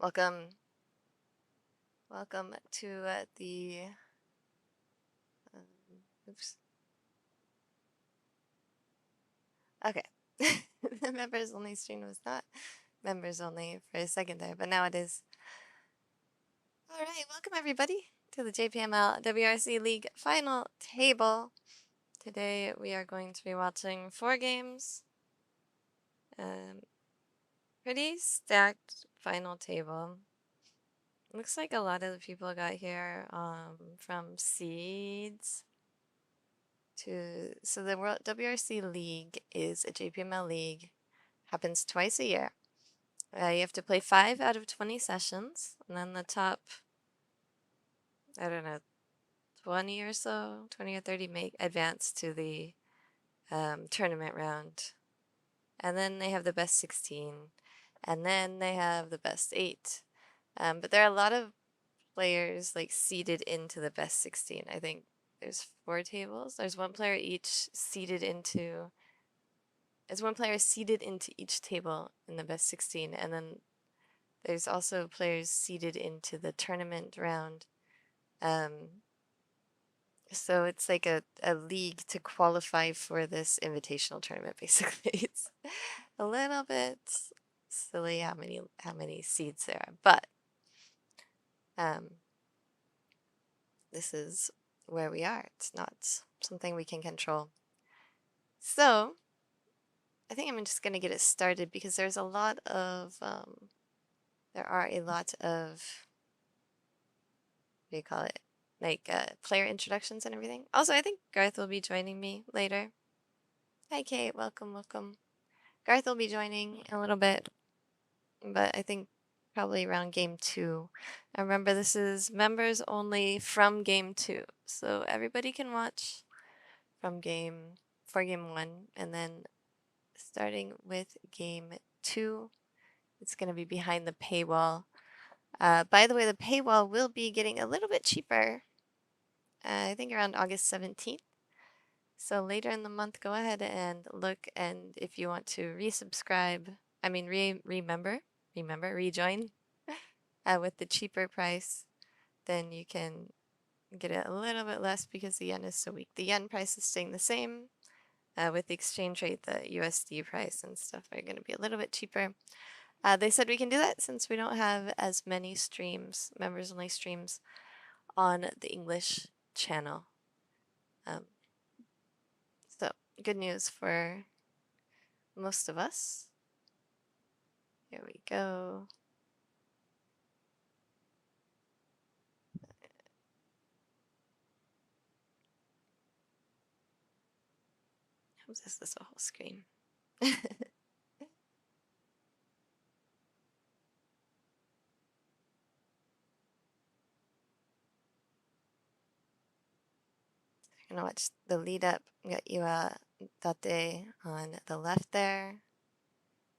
Welcome. Welcome to the oops. Okay. The members only stream was not members only for a second there, but now it is. All right, welcome everybody to the JPML WRC League final table. Today we are going to be watching 4 games. Pretty stacked final table. Looks like a lot of the people got here from seeds to, so the World WRC League is a JPML league, happens twice a year. You have to play 5 out of 20 sessions, and then the top, I don't know, 20 or so, 20 or 30 make advance to the tournament round. And then they have the best 16, and then they have the best 8. But there are a lot of players like seeded into the best 16. I think there's 4 tables. There's one player each seeded into. There's one player seeded into each table in the best 16, and then there's also players seeded into the tournament round. So it's like a league to qualify for this invitational tournament, basically. It's a little bit silly how many seeds there are, but this is where we are. It's not something we can control. So I think I'm just gonna get it started because there's a lot of there are a lot of, what do you call it? Like player introductions and everything. Also, I think Garth will be joining me later. Hi Kate, welcome, welcome. Garth will be joining in a little bit, but I think probably around game 2. I remember this is members only from game 2, so everybody can watch from game 1, and then starting with game 2, it's going to be behind the paywall. By the way, the paywall will be getting a little bit cheaper, I think around August 17th. So later in the month, go ahead and look, and if you want to resubscribe, I mean rejoin with the cheaper price, then you can get it a little bit less because the yen is so weak. The yen price is staying the same. With the exchange rate, the USD price and stuff are going to be a little bit cheaper. They said we can do that since we don't have as many streams, members-only streams, on the English channel. So good news for most of us. Here we go. How's this a whole screen? We're gonna watch the lead up. We got Iwa Date on the left there.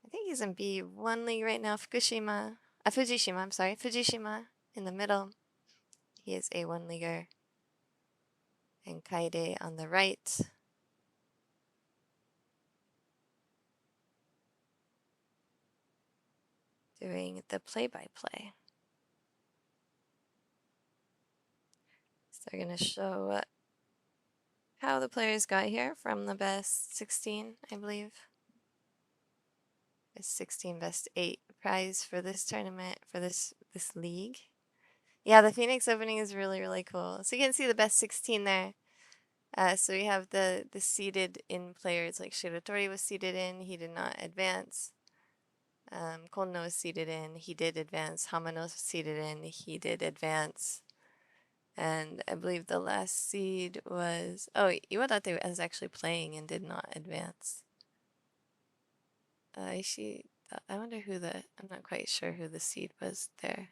I think he's in B1 league right now. Fujishima, I'm sorry. Fujishima in the middle. He is A1 leaguer. And Kaide on the right. Doing the play-by-play. So they're going to show how the players got here from the best 16, I believe. Best 16, best 8 prize for this tournament, for this league. Yeah, the Phoenix opening is really, really cool. So you can see the best 16 there. So we have the seeded in players, like Shiratori was seeded in, he did not advance. Konno was seeded in, he did advance. Hamano was seeded in, he did advance. And I believe the last seed was, oh, Iwadate was actually playing and did not advance. I wonder who I'm not quite sure who the seed was there.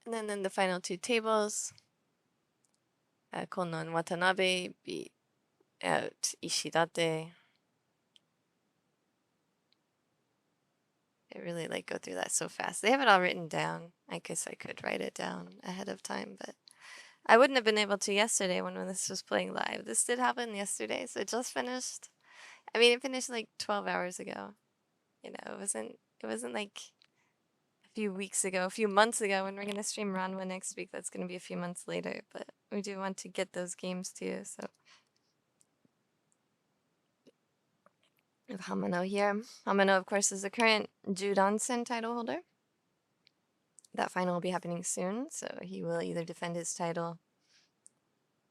And then the final 2 tables, Konno and Watanabe beat out Ishidate. I really like go through that so fast. They have it all written down. I guess I could write it down ahead of time, but I wouldn't have been able to yesterday when this was playing live. This did happen yesterday, so it just finished. I mean, it finished like 12 hours ago. You know, it wasn't like a few weeks ago, a few months ago when we're gonna stream Ranma next week. That's gonna be a few months later, but we do want to get those games to you, so. We have Hamano here. Hamano, of course, is the current Judansen title holder. That final will be happening soon, so he will either defend his title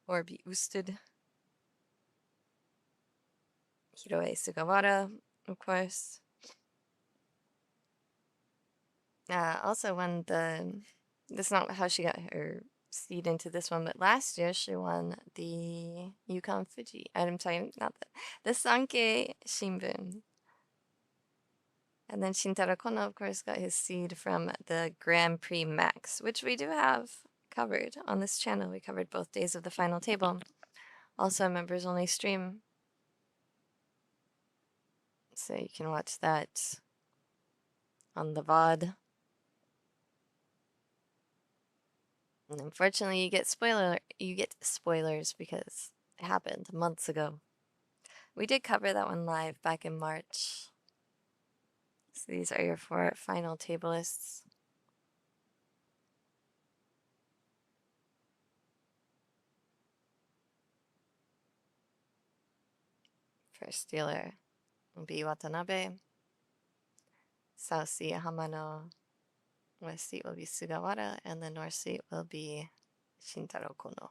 or be ousted. Hiroe Sugawara, of course. Also won that's not how she got her seed into this one, but last year she won the Yukon Fuji. I'm sorry, not the Sankei Shimbun. And then Shintaro Konno, of course, got his seed from the Grand Prix Max, which we do have covered on this channel. We covered both days of the final table. Also a members only stream. So you can watch that on the VOD. And unfortunately you get spoilers because it happened months ago. We did cover that one live back in March. So these are your 4 final table lists. First dealer will be Watanabe. South seat Hamano. West seat will be Sugawara, and the north seat will be Shintaro Konno.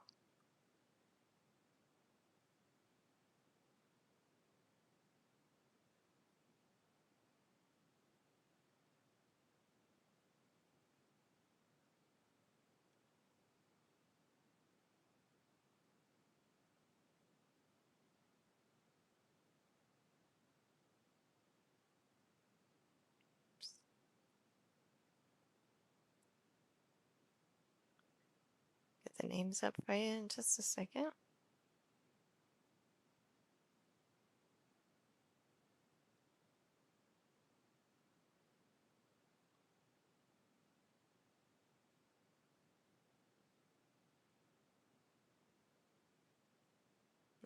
the names up for you in just a second.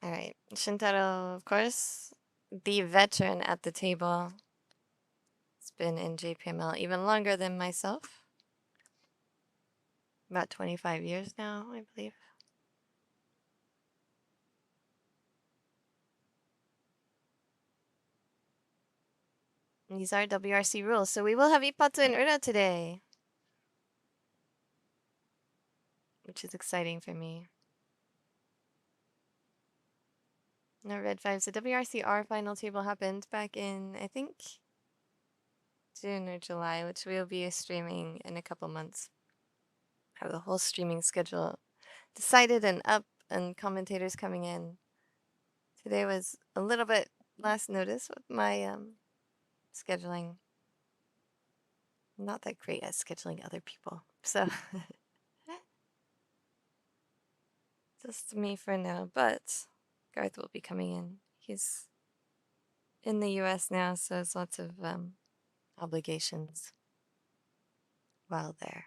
All right, Shintaro, of course, the veteran at the table. It's been in JPML even longer than myself. About 25 years now, I believe. And these are WRC rules, so we will have Ippatsu and Ura today, which is exciting for me. No red fives. The WRCR final table happened back in, I think, June or July, which we'll be streaming in a couple months. Have the whole streaming schedule decided and up, and commentators coming in. Today was a little bit last notice with my scheduling. I'm not that great at scheduling other people, so just me for now. But Garth will be coming in. He's in the US now, so there's lots of obligations while there.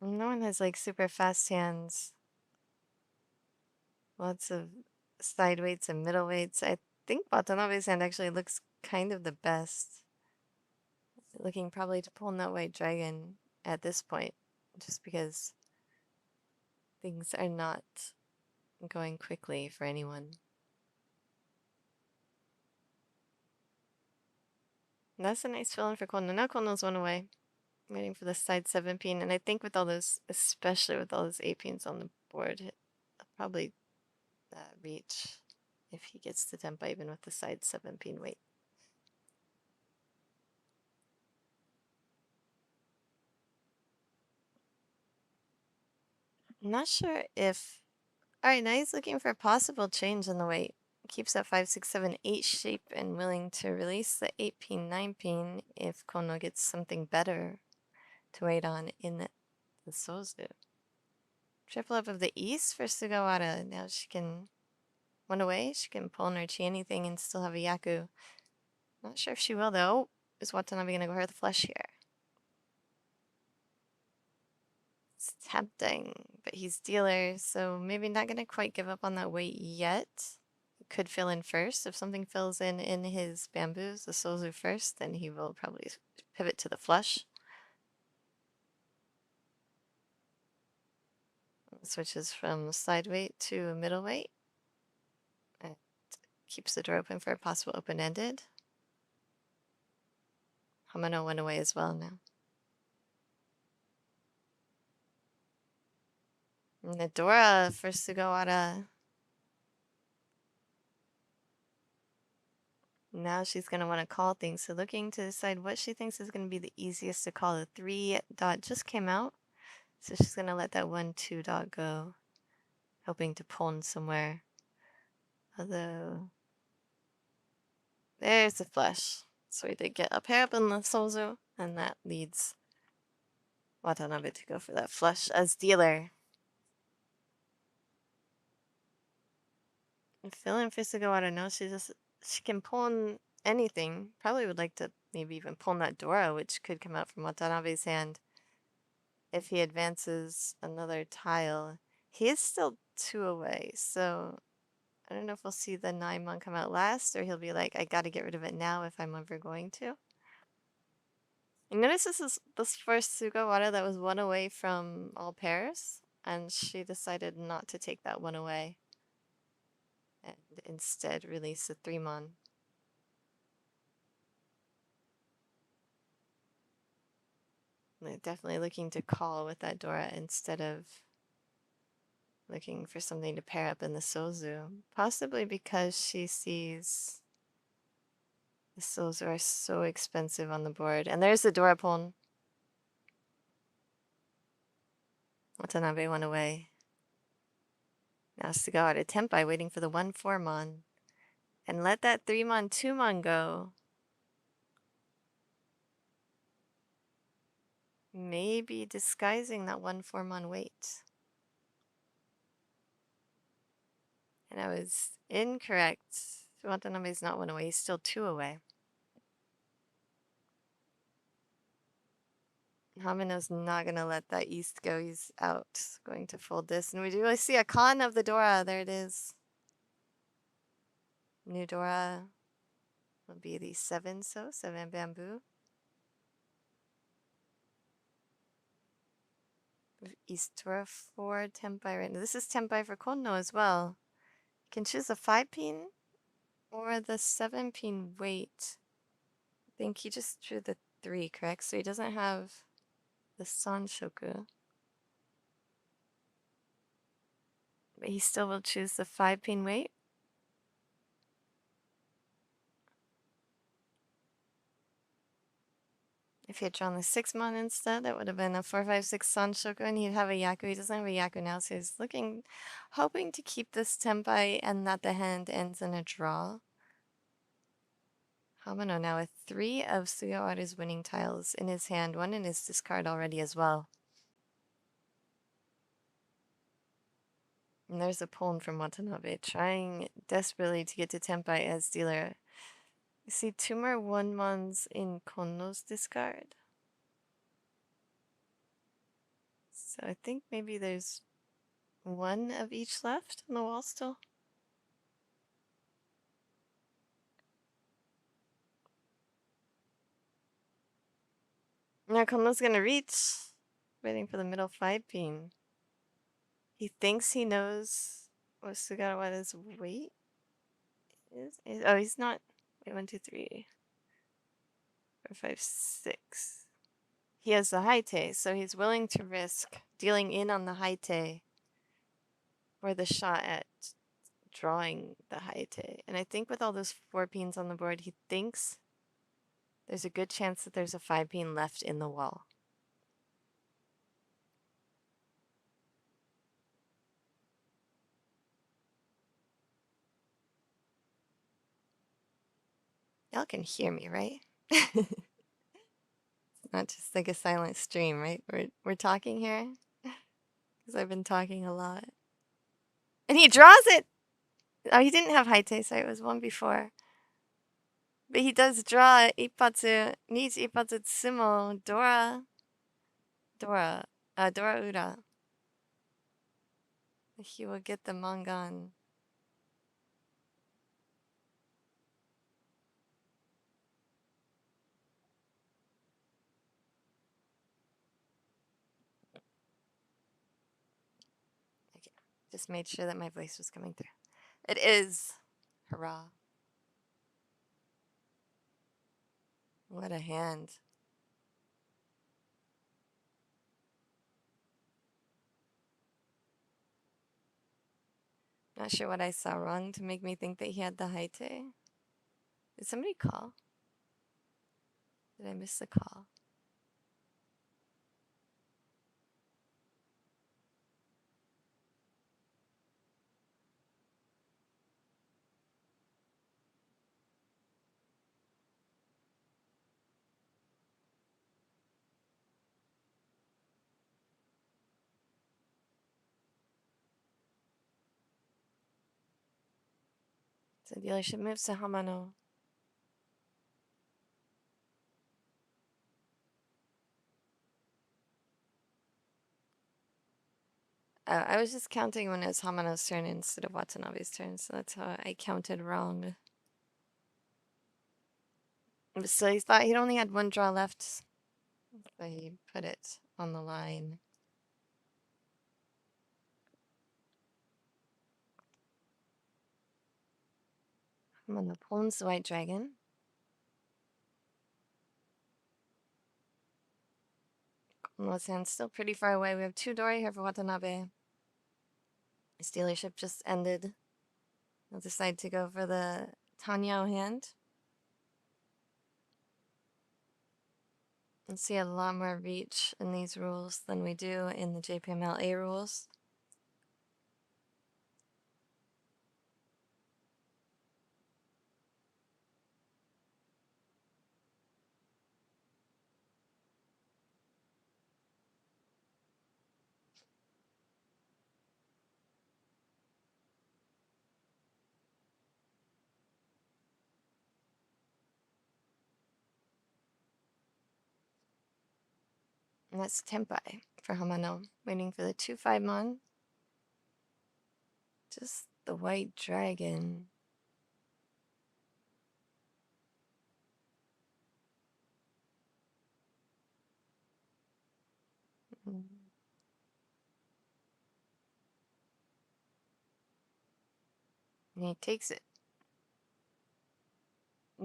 No one has like super fast hands. Lots of side weights and middle weights. I think Watanabe's hand actually looks kind of the best. Looking probably to pull that white dragon at this point, just because things are not going quickly for anyone. And that's a nice feeling for Konno. Now Konno's one away. Waiting for the side 7 pin, and I think with all those, especially with all those 8 pins on the board, he'll probably reach if he gets the tempo even with the side 7 pin weight. I'm not sure if... Alright, now he's looking for a possible change in the weight. Keeps that 5, 6, 7, 8 shape and willing to release the 8 pin, 9 pin if Konno gets something better to wait on in the Sozu. Triple up of the East for Sugawara. Now she can... One away, she can pull in or chi anything and still have a Yaku. Not sure if she will though. Is Watanabe gonna go her the flush here? It's tempting, but he's dealer, so maybe not gonna quite give up on that weight yet. Could fill in first. If something fills in his bamboos, the Sozu first, then he will probably pivot to the flush. Switches from side weight to middle weight. And keeps the door open for a possible open-ended. Hamano went away as well now. And the Dora for Sugawara. Now she's going to want to call things. So looking to decide what she thinks is going to be the easiest to call. The 3 dot just came out. So she's going to let that 1, 2 dot go. Hoping to pull in somewhere. Although... There's the flush. So we did get a pair up in the Sozu. And that leads Watanabe to go for that flush as dealer. And feeling for Sugawara, no, she can pull in anything. Probably would like to maybe even pull in that Dora, which could come out from Watanabe's hand if he advances another tile. He is still 2 away, so I don't know if we'll see the 9-mon come out last, or he'll be like, I gotta get rid of it now if I'm ever going to. You notice this is this first Sugawara that was 1 away from all pairs, and she decided not to take that 1 away and instead release the 3-mon. They're definitely looking to call with that Dora instead of looking for something to pair up in the Sozu. Possibly because she sees the Sozu are so expensive on the board. And there's the Dora Pon. Watanabe went away. Now Sugawara Tenpai waiting for the 1-4-mon. And let that 3-mon, 2-mon go. maybe disguising that 1 form on weight. And I was incorrect. Watanabe's not 1 away, he's still 2 away. Hamano's not going to let that east go. He's out. Going to fold this. And we do really see a con of the Dora. There it is. New Dora will be the 7 bamboo. East Dora 4, Tenpai right now. This is Tenpai for Konno as well. You can choose the 5-pin or the 7-pin weight. I think he just drew the 3, correct? So he doesn't have the Sanshoku. But he still will choose the 5-pin weight. If he had drawn the 6-mon instead, that would have been a 4-5-6 Sanshoku, and he'd have a Yaku. He doesn't have a Yaku now, so he's hoping to keep this Tenpai and that the hand ends in a draw. Hamano now with 3 of Sugawara's winning tiles in his hand, 1 in his discard already as well. And there's a poem from Watanabe, trying desperately to get to Tenpai as dealer. You see 2 more 1-mons in Konno's discard. So I think maybe there's 1 of each left on the wall still. Now Konno's gonna reach, waiting for the middle 5-pin. He thinks he knows what Sugawara's weight is. Oh, he's not. Wait, 1, 2, 3, 4, 5, 6. He has the haite, so he's willing to risk dealing in on the haite for the shot at drawing the haite. And I think with all those 4 pins on the board, he thinks there's a good chance that there's a 5-pin left in the wall. Y'all can hear me, right? Not just like a silent stream, right? We're talking here because I've been talking a lot. And he draws it. Oh, he didn't have haite, so it was 1 before. But he does draw Ippatsu, needs Ippatsu Tsumo, Dora Ura. He will get the mangan. Okay, just made sure that my voice was coming through. It is. Hurrah. What a hand. Not sure what I saw wrong to make me think that he had the haite. Did somebody call? Did I miss the call? So dealership moves to Hamano. I was just counting when it was Hamano's turn instead of Watanabe's turn, so that's how I counted wrong. So he thought he'd only had 1 draw left, so he put it on the line. Hamano pawns the white dragon. Konno's hand's still pretty far away. We have 2 Dori here for Watanabe. His dealership just ended. He'll decide to go for the Tanyao hand. And see a lot more reach in these rules than we do in the JPML A rules. And that's Tenpai for Hamano. Waiting for the 2-5 mon. Just the white dragon. Mm. And he takes it.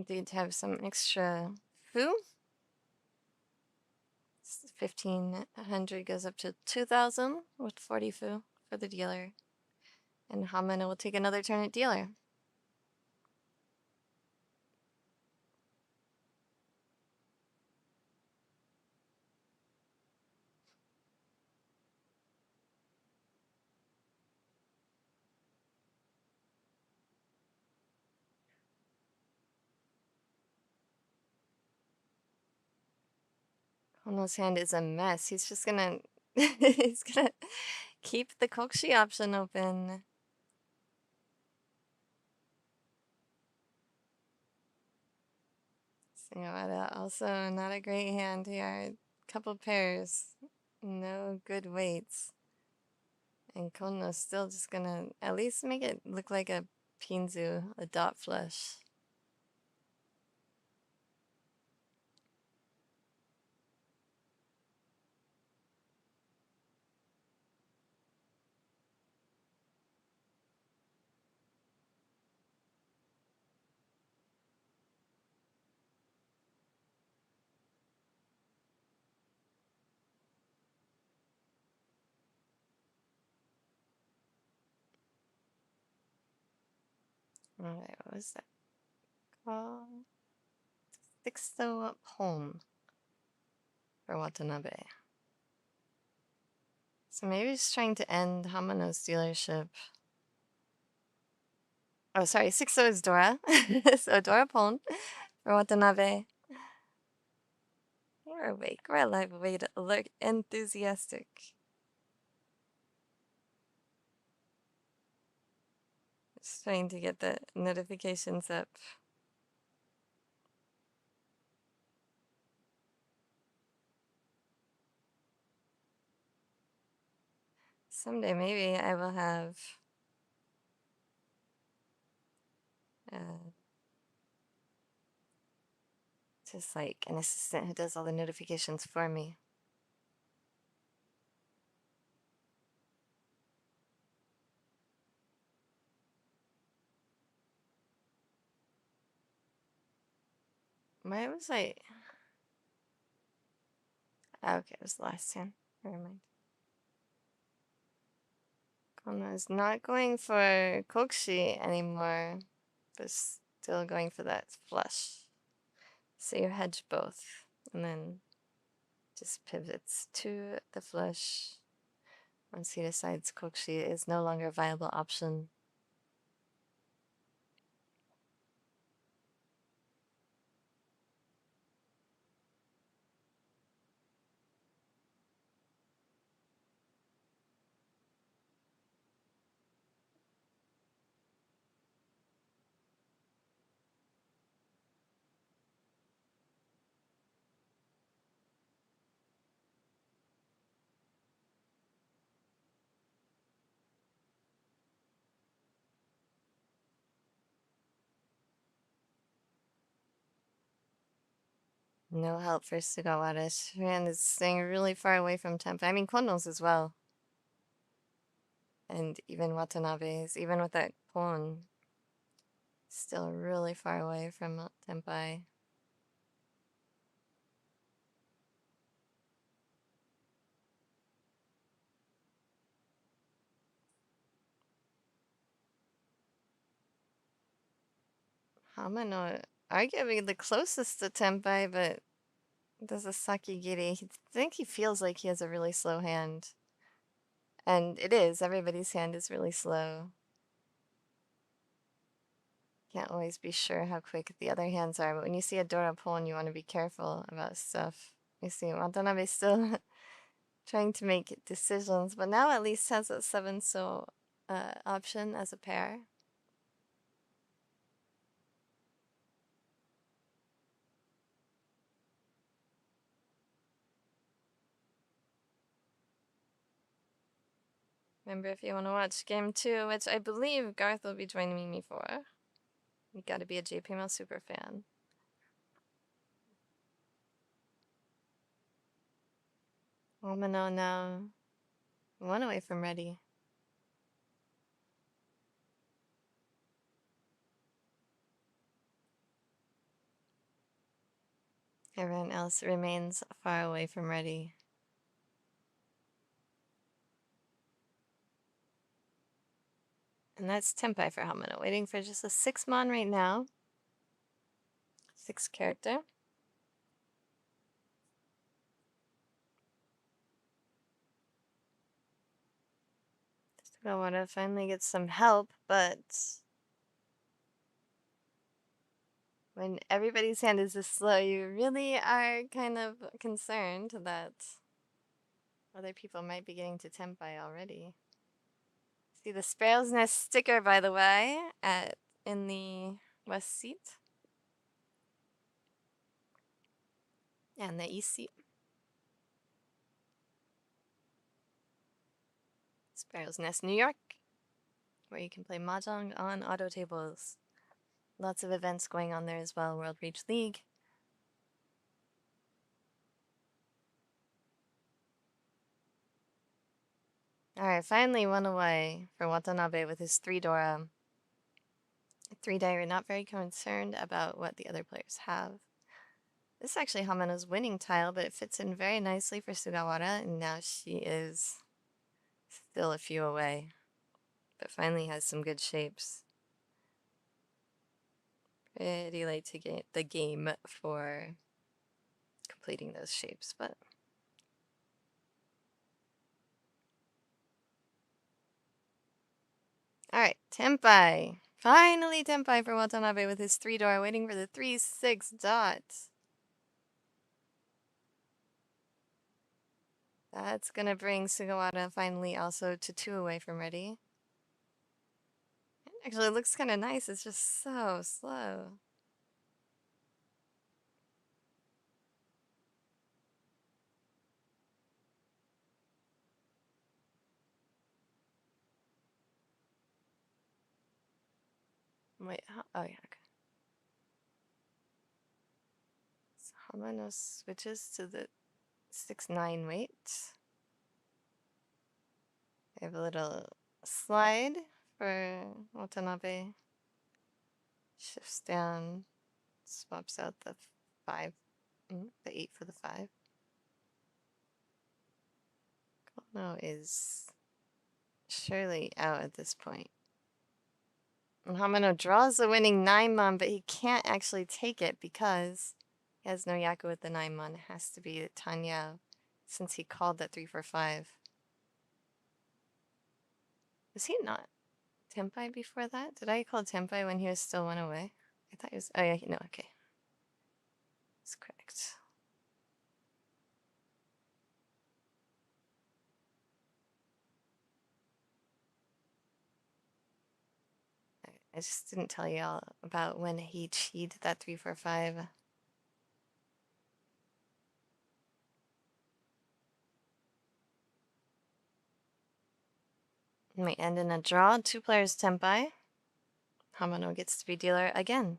Did have some extra foo. 1,500 goes up to 2,000 with 40 foo for the dealer. And Hamano will take another turn at dealer. Konno's hand is a mess. He's just gonna he's gonna keep the Kokshi option open. Sugawara also not a great hand here. Couple pairs. No good weights. And Konno's still just gonna at least make it look like a Pinzu, a dot flush. Alright, what was that called? Sixto home for Watanabe. So maybe he's trying to end Hamano's dealership. Oh, sorry, Sixto is Dora. So Dora Pon for Watanabe. We're awake, we're alive, awake, alert, enthusiastic. Just trying to get the notifications up. Someday maybe I will have just like an assistant who does all the notifications for me. Why was I? Oh, okay, it was the last hand. Never mind. Konno is not going for Kokshi anymore, but still going for that flush. So you hedge both, and then just pivots to the flush once he decides Kokshi is no longer a viable option. No help for Sugawara. Shiran is staying really far away from Tempa. I mean, Konno's as well. And even Watanabe's, even with that pawn, still really far away from Tempai. Hamano, arguably the closest to Tempai, but does a Sakigiri. I think he feels like he has a really slow hand. And it is. Everybody's hand is really slow. Can't always be sure how quick the other hands are, but when you see a Dora pawn, you want to be careful about stuff. You see Watanabe still trying to make decisions, but now at least has a 7 so option as a pair. Remember, if you want to watch game 2, which I believe Garth will be joining me for, you gotta be a JPML super fan. Hamano now 1 away from ready. Everyone else remains far away from ready. And that's Tempai for Hamano, waiting for just a 6-mon right now. 6 character. Sugawara finally gets some help, but when everybody's hand is this slow, you really are kind of concerned that other people might be getting to Tempai already. See the Sparrow's Nest sticker, by the way, in the west seat. And the east seat. Sparrow's Nest, New York, where you can play Mahjong on auto tables. Lots of events going on there as well, World Reach League. Alright, finally 1 away for Watanabe with his 3 Dora. 3 die, we're not very concerned about what the other players have. This is actually Hamano's winning tile, but it fits in very nicely for Sugawara, and now she is still a few away, but finally has some good shapes. Pretty late to get the game for completing those shapes, but alright, Tempai. Finally Tempai for Watanabe with his 3 Dora, waiting for the 3-6 dot. That's gonna bring Sugawara finally also to 2 away from ready. Actually, it looks kind of nice. It's just so slow. Wait, oh yeah, okay. So Hamano switches to the 6-9 weight. I have a little slide for Watanabe. Shifts down, swaps out the 5, the 8 for the 5. Konno is surely out at this point. And Hamano draws the winning 9-mon, but he can't actually take it because he has no Yaku with the 9-mon. It has to be Tanya since he called that 3-4-5. Was he not Tempai before that? Did I call Tempai when he was still 1 away? I thought he was. Oh, yeah, no, okay. That's correct. I just didn't tell y'all about when he cheated that 3-4-5. Might end in a draw. 2 players Tempai. Hamano gets to be dealer again.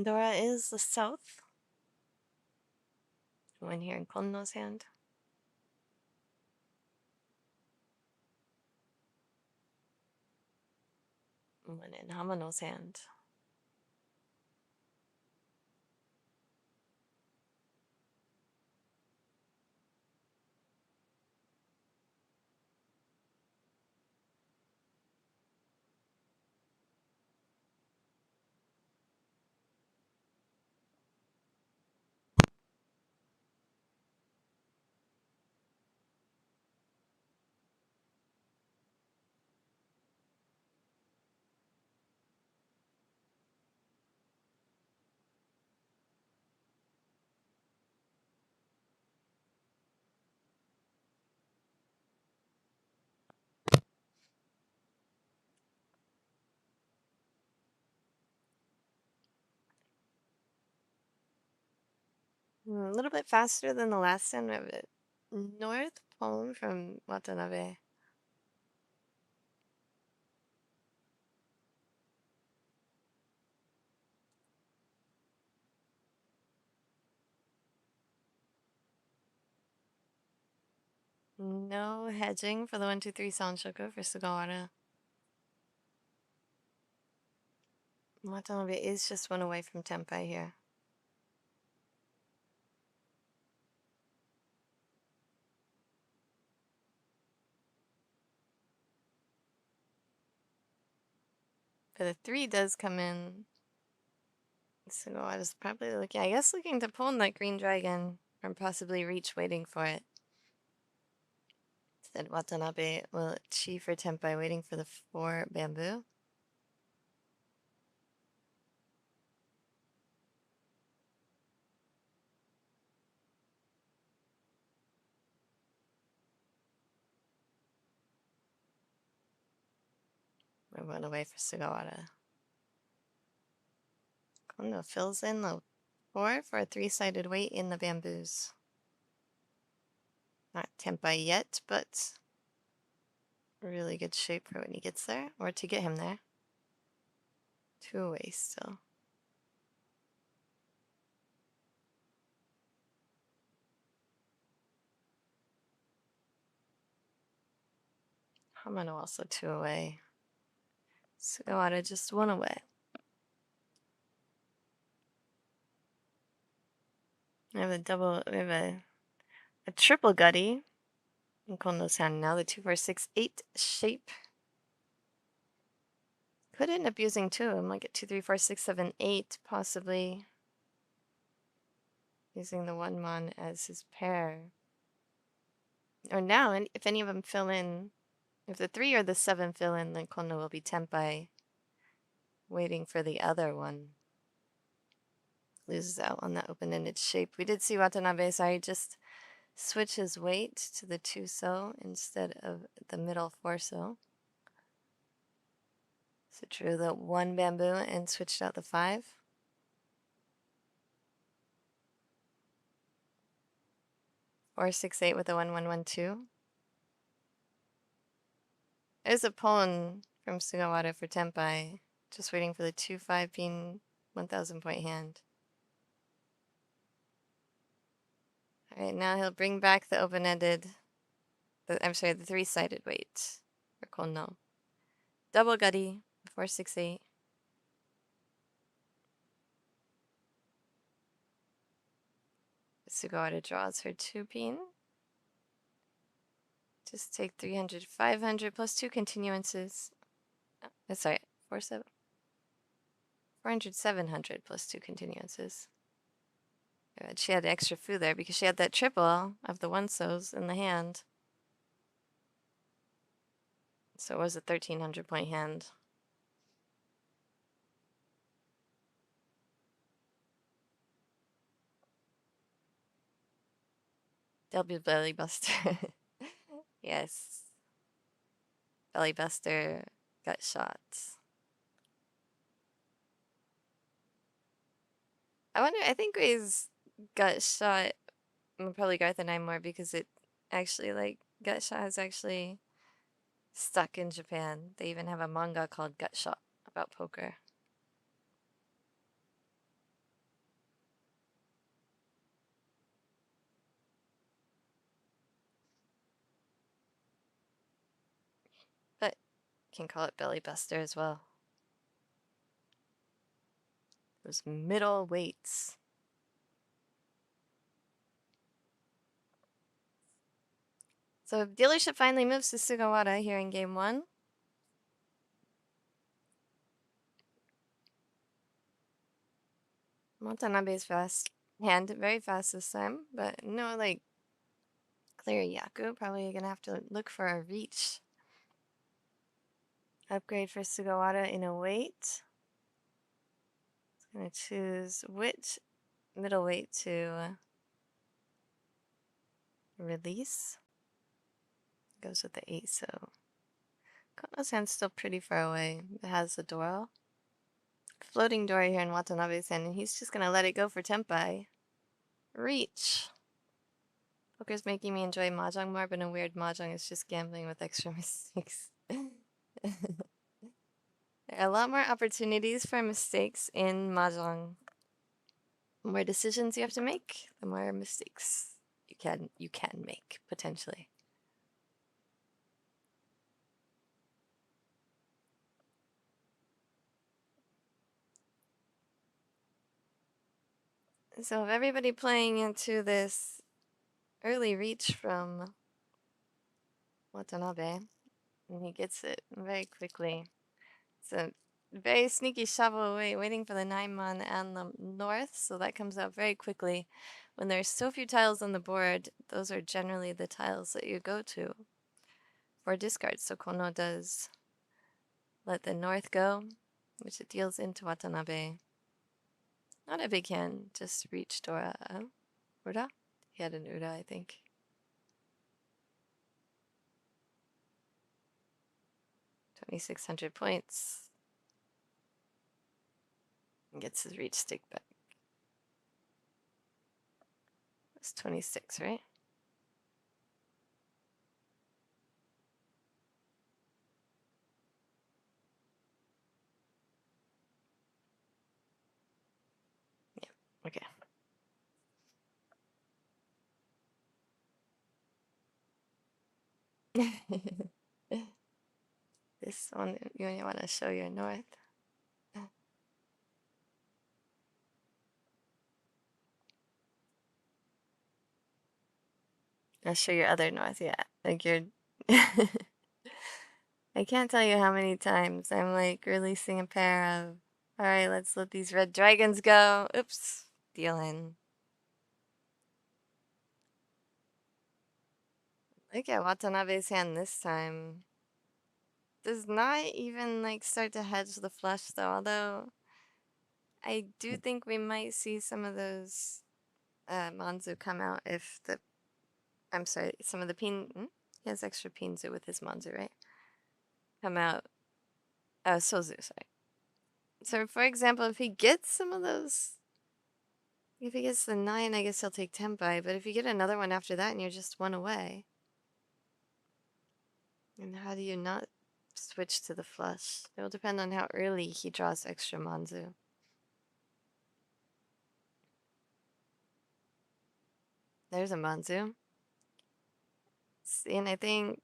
Dora is the south. One here in Konno's hand. One in Hamano's hand. A little bit faster than the last time. We have a north poem from Watanabe. No hedging for the 1-2-3 Sanshoku for Sugawara. Watanabe is just one away from Tenpai here. But the 3 does come in. Sugawara's probably looking, I guess, looking to pull in that green dragon or possibly reach waiting for it. Said Watanabe will chi for Tenpai waiting for the 4 bamboo. We went away for Sugawara. Konno fills in the 4 for a 3-sided weight in the bamboos. Not Tenpai yet, but really good shape for when he gets there, or to get him there. 2 away still. Hamano also 2 away. Sugawara just 1 away. We have a triple gutty in Konno's hand now, the 2-4-6-8 shape. Could end up using 2 of them, like a 2-3-4-6-7-8, possibly. Using the 1 mon as his pair. Or now, and if any of them fill in, if the 3 or the 7 fill in, then Konno will be Tenpai waiting for the other one. Loses out on that open-ended shape. We did see Watanabe, sorry, just switch his weight to the 2-so instead of the middle 4-so. So drew the 1 bamboo and switched out the 5. Or 6-8 with a 1-1-1-2. There's a poem from Sugawara for Tenpai. Just waiting for the 2-5 being 1,000 point hand. Alright, now he'll bring back the open-ended, the 3-sided weight for Konno. Double gutty, 4-6-8. Sugawara draws her 2-pin. Just take 300, 500 plus 2 continuances. Oh, sorry, 400, 700 plus 2 continuances. She had extra food there because she had that triple of the 1-sos in the hand. So it was a 1,300 point hand. W belly buster. Yes. Belly buster got shot. I think Ray's gut shot, probably Garth and I more because it actually, like, gut shot has actually stuck in Japan. They even have a manga called Gut Shot about poker. But you can call it belly buster as well. Those middle weights. So dealership finally moves to Sugawara here in game 1. Watanabe's fast hand, very fast this time, but no, like, clear Yaku. Probably gonna have to look for a reach. Upgrade for Sugawara in a weight. It's gonna choose which middleweight to release. Goes with the 8-so. Konno's hand's still pretty far away. It has the Doro. Floating Doro here in Watanabe's hand, and he's just gonna let it go for Tenpai. Reach. Poker's making me enjoy Mahjong more, but in weird Mahjong is just gambling with extra mistakes. There are a lot more opportunities for mistakes in Mahjong. The more decisions you have to make, the more mistakes you can make, potentially. So if everybody playing into this early reach from Watanabe, and he gets it very quickly. It's a very sneaky shovel away, waiting for the 9-mon and the north, so that comes out very quickly. When there's so few tiles on the board, those are generally the tiles that you go to for discard. So Konno does let the north go, which it deals into Watanabe. Not a big hand, just reach Dora. Ura? He had an Ura, I think. 2,600 points. And gets his reach stick back. It's 26, right? Yeah, okay. This one, you want to show your north. I'll show your other north, yeah. Like you're... I can't tell you how many times I'm like releasing a pair of, all right, let's let these red dragons go. Oops, dealing. Look at Watanabe's hand this time. Does not even like start to hedge the flush though, although I do think we might see some of those Manzu come out if the, I'm sorry, some of the pin, he has extra Pinzu with his Manzu, right? Come out, Sozu, sorry. So for example, if he gets some of those, if he gets the 9, I guess he'll take Tenpai, but if you get another one after that and you're just one away, and how do you not switch to the flush? It will depend on how early he draws extra Manzu. There's a Manzu. See, and I think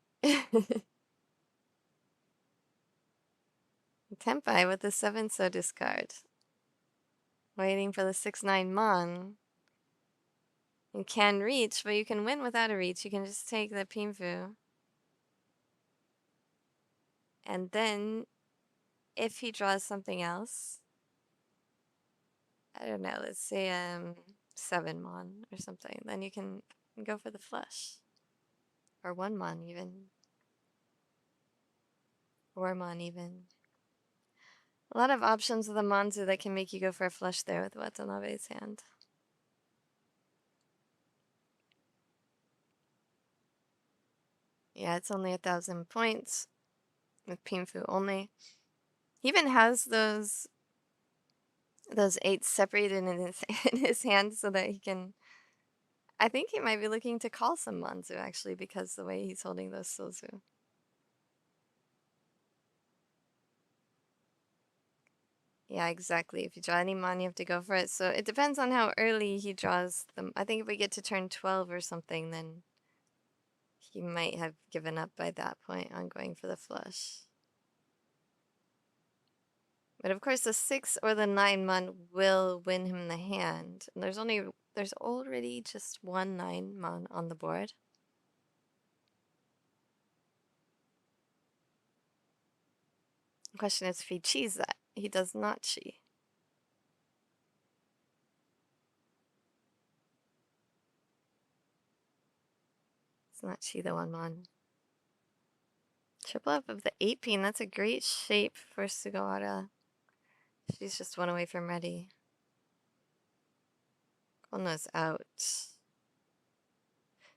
Tenpai with the 7 so discard. Waiting for the 6-9 Mon. You can reach, but you can win without a reach. You can just take the Pinfu. And then, if he draws something else, I don't know, let's say 7 Mon or something, then you can go for the flush. Or 1 Mon even. 4 Mon even. A lot of options with the Manzu that can make you go for a flush there with Watanabe's hand. Yeah, it's only 1,000 points with Pinfu only. He even has those 8 separated in his in his hand so that he can. I think he might be looking to call some Manzu actually because the way he's holding those Sozu. Yeah, exactly. If you draw any Mon, you have to go for it. So it depends on how early he draws them. I think if we get to turn 12 or something, then he might have given up by that point on going for the flush. But of course, the 6 or the 9 Mon will win him the hand. And there's already just 1 9 Mon on the board. The question is if he cheese that. He does not cheat. It's not chi the 1 Mon. Triple up of the 8 pin. That's a great shape for Sugawara. She's just 1 away from ready. Konno's out.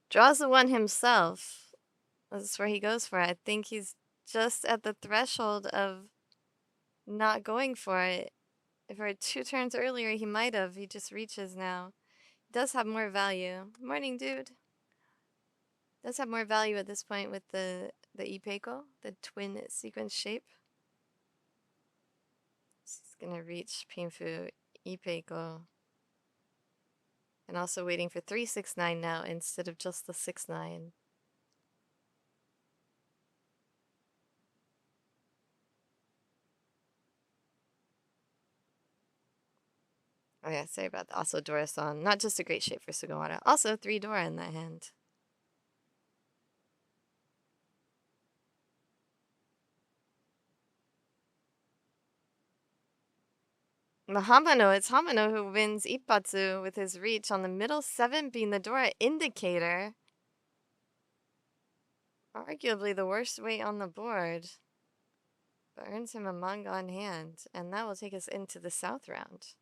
Draws the 1 himself. That's where he goes for it. I think he's just at the threshold of not going for it. If it were 2 turns earlier, he might have. He just reaches now. does have more value. Morning, dude. Does have more value at this point with the Ipeiko, the twin sequence shape. It's gonna reach Pinfu Ipeiko. And also waiting for 369 now instead of just the 69. Oh yeah, sorry about that. Also Dora-san. Not just a great shape for Sugawara. Also 3 Dora in that hand. The Hamano, it's Hamano who wins Ippatsu with his reach on the middle 7 being the Dora indicator. Arguably the worst weight on the board. But earns him a manga on hand, and that will take us into the south round.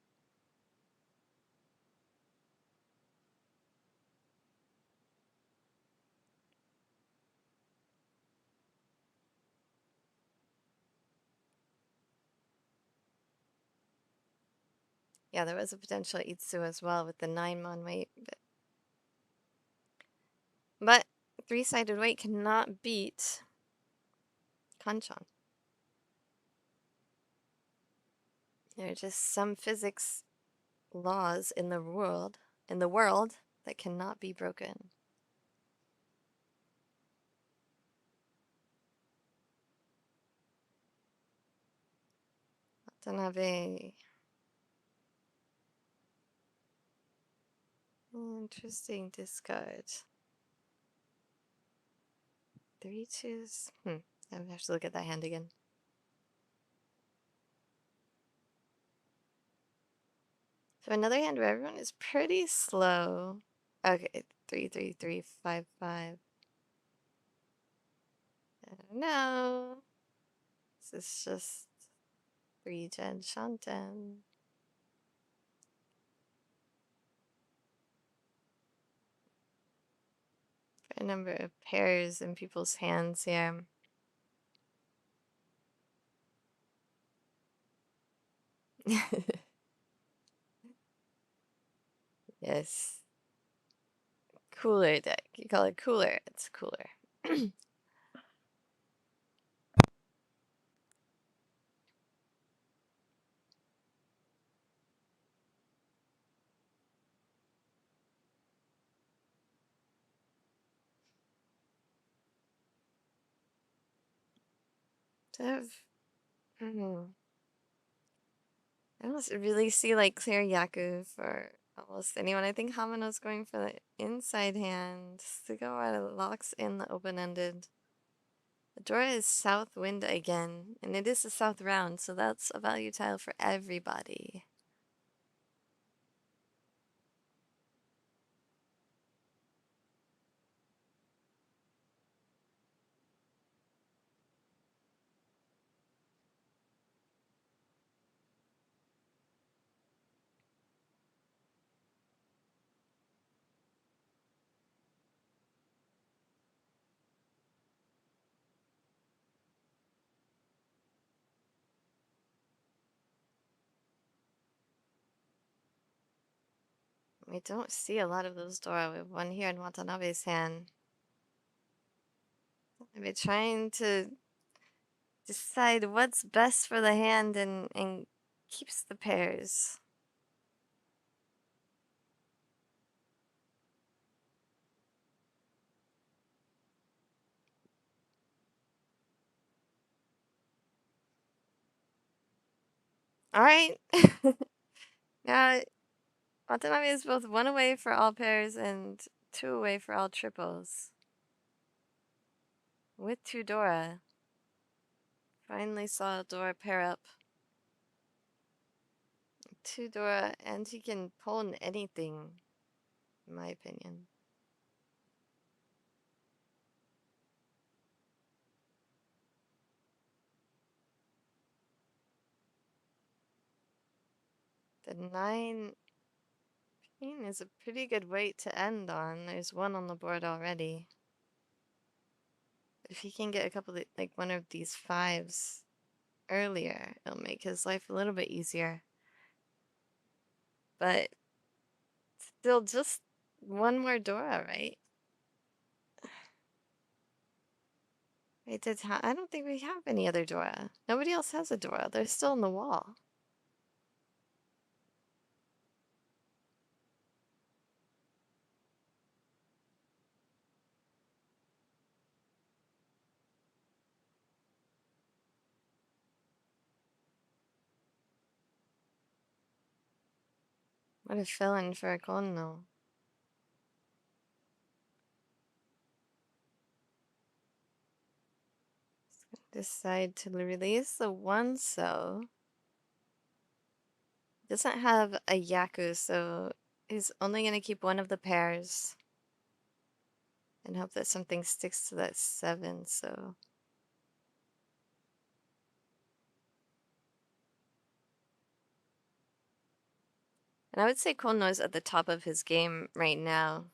Yeah, there was a potential Itsu as well with the 9-mon weight. But 3-sided weight cannot beat Kanchan. There are just some physics laws in the world that cannot be broken. Watanabe. Interesting discard. 3 2s. I have to look at that hand again. So another hand where everyone is pretty slow. Okay, 3 3 3 5 5. I don't know. This is just 3 Jenn Shanten. A number of pairs in people's hands here. Yes. Cooler deck. You call it cooler, it's cooler. To have, I don't really see like clear Yaku for almost anyone. I think Hamano's going for the inside hand. Sugawara locks in the open-ended. The Dora is south wind again, and it is the south round, so that's a value tile for everybody. We don't see a lot of those Dora. We have one here in Watanabe's hand. I've been trying to decide what's best for the hand and keeps the pairs. All right. Now, Watanabe is both 1 away for all pairs and 2 away for all triples. With 2 Dora. Finally saw Dora pair up. 2 Dora, and he can pull in anything, in my opinion. The 9 pin is a pretty good weight to end on. There's 1 on the board already. If he can get a couple of, like one of these 5s earlier, it'll make his life a little bit easier. But Still just one more Dora, right? Wait, I don't think we have any other Dora. Nobody else has a Dora. They're still on the wall. What a fill-in for a Konno. Decide to release the one so. Doesn't have a Yaku, so he's only gonna keep one of the pairs. And hope that something sticks to that 7, so. And I would say Konno is at the top of his game right now.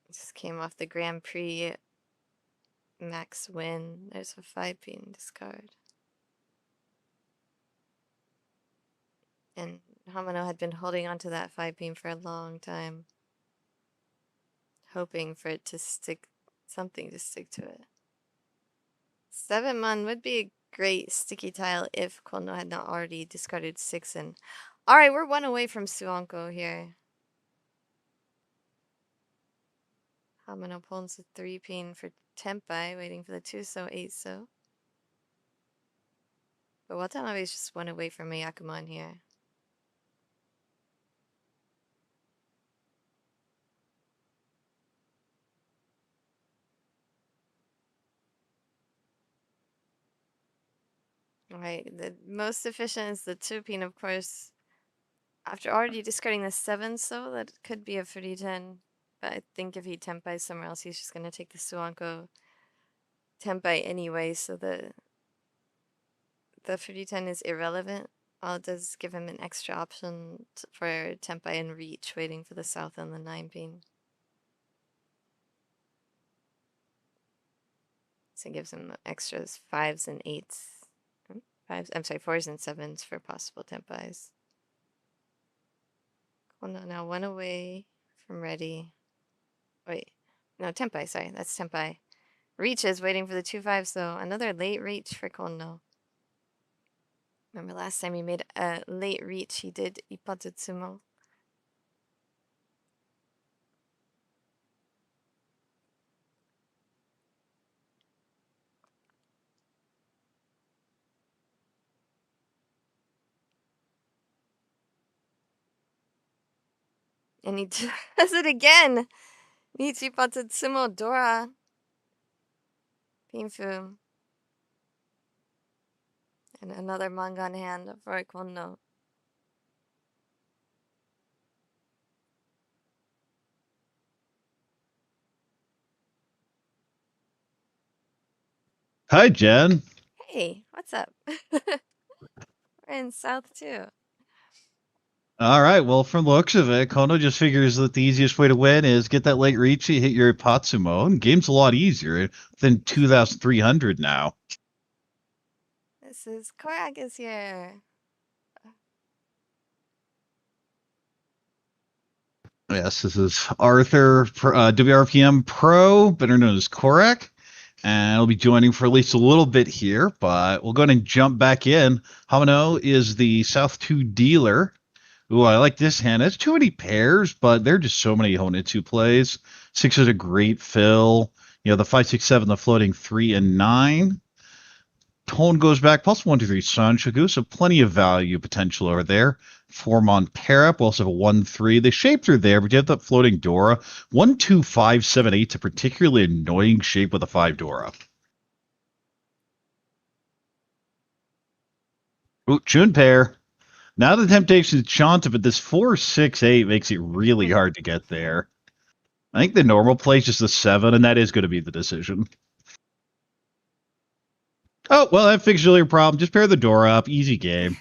Just came off the Grand Prix max win. There's a 5 being discard. And Hamano had been holding onto that 5 beam for a long time. Hoping for it to stick, something to stick to it. 7 mon would be a great sticky tile if Konno had not already discarded 6 and. Alright, we're 1 away from Suonko here. Hamano pulls a 3 pin for Tenpai, waiting for the 2 so 8 so. But Watanabe is just 1 away from Miyakimon here. Right, the most efficient is the 2 pin, of course. After already discarding the 7 so, that could be a 30-10. But I think if he Tenpai somewhere else, he's just going to take the Suonko Tenpai anyway, so the 30-10 is irrelevant. All it does is give him an extra option for Tenpai and Reach, waiting for the South and the 9 pin. So it gives him extras 5s and 8s. 5s, I'm sorry, 4s and 7s for possible Tenpais. Konno now 1 away from ready. Wait, no, Tenpai, sorry, that's Tenpai. Reach is waiting for the 2-5, so another late reach for Konno. Remember last time he made a late reach, he did Ippatutsumo. And he does it again! Nichi Ippatutsumo Dora. Pinfu. And another manga on hand for Konno. Hi, Jen. Hey, what's up? We're in South too. All right. Well, from the looks of it, Kono just figures that the easiest way to win is get that late reach, hit your Patsumo, and game's a lot easier than 2,300 now. This is Korak is here. Yes, this is Arthur, WRPM Pro, better known as Korak. And I'll be joining for at least a little bit here, but we'll go ahead and jump back in. Hamano is the South 2 dealer. Ooh, I like this hand. It's too many pairs, but there are just so many Honitsu plays. 6 is a great fill. You know, the 5, 6, 7, the floating 3 and 9. Tone goes back plus 1, 2, 3 Sanshoku, so plenty of value potential over there. 4 Mon pair up. We also have a 1, 3. The shapes are there, but you have that floating Dora. 1, 2, 5, 7, 8's a particularly annoying shape with a 5 Dora. Ooh, Chun pair. Now the temptation is Chanta, but this 4, 6, 8 makes it really hard to get there. I think the normal play is just the 7, and that is going to be the decision. Oh, well, that fixes your problem. Just pair the door up. Easy game.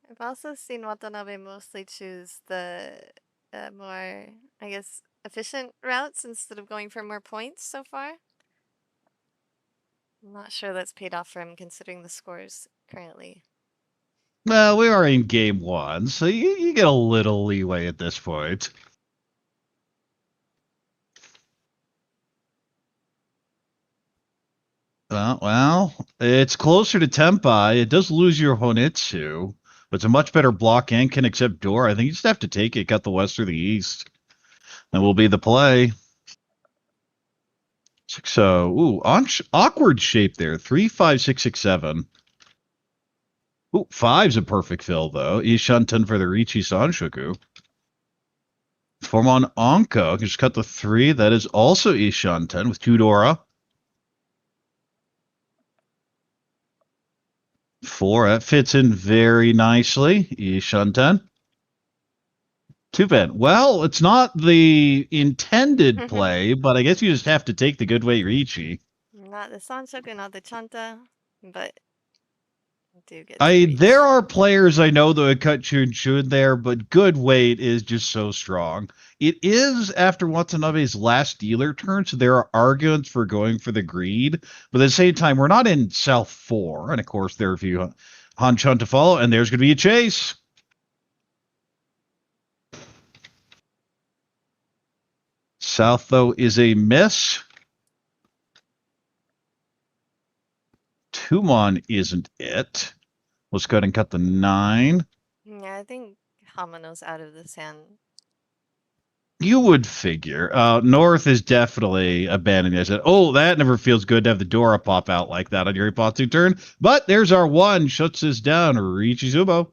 I've also seen Watanabe mostly choose the more, I guess, efficient routes instead of going for more points so far. I'm not sure that's paid off for him considering the scores currently. Well, we are in game one, so you get a little leeway at this point. Well, it's closer to Tempai. It does lose your Honitsu, but it's a much better block and can accept door. I think you just have to take it, cut the west or the east. That will be the play. So, awkward shape there. 3, 5, 6, 6, 7. Ooh, 5's a perfect fill, though. Ishanten for the Richi Sanshoku. Form on Anko. Just cut the 3. That is also Ishanten with 2 Dora. 4, that fits in very nicely. Ishanten. 2-pin. Well, it's not the intended play, but I guess you just have to take the good way Richi. Not the Sanshoku, not the Chanta, but do get to reach. There are players I know that would cut Chun Chun there, but good weight is just so strong. It is after Watanabe's last dealer turn, so there are arguments for going for the greed, but at the same time, we're not in South 4, and of course, there are a few Han Chun to follow, and there's going to be a chase. South, though, is a miss. Tumon isn't it. Let's go ahead and cut the 9. Yeah, I think Hamano's out of this hand. You would figure. North is definitely abandoning it. Oh, that never feels good to have the Dora pop out like that on your Ipatsu turn. But there's our 1. Shuts this down. Richizubo.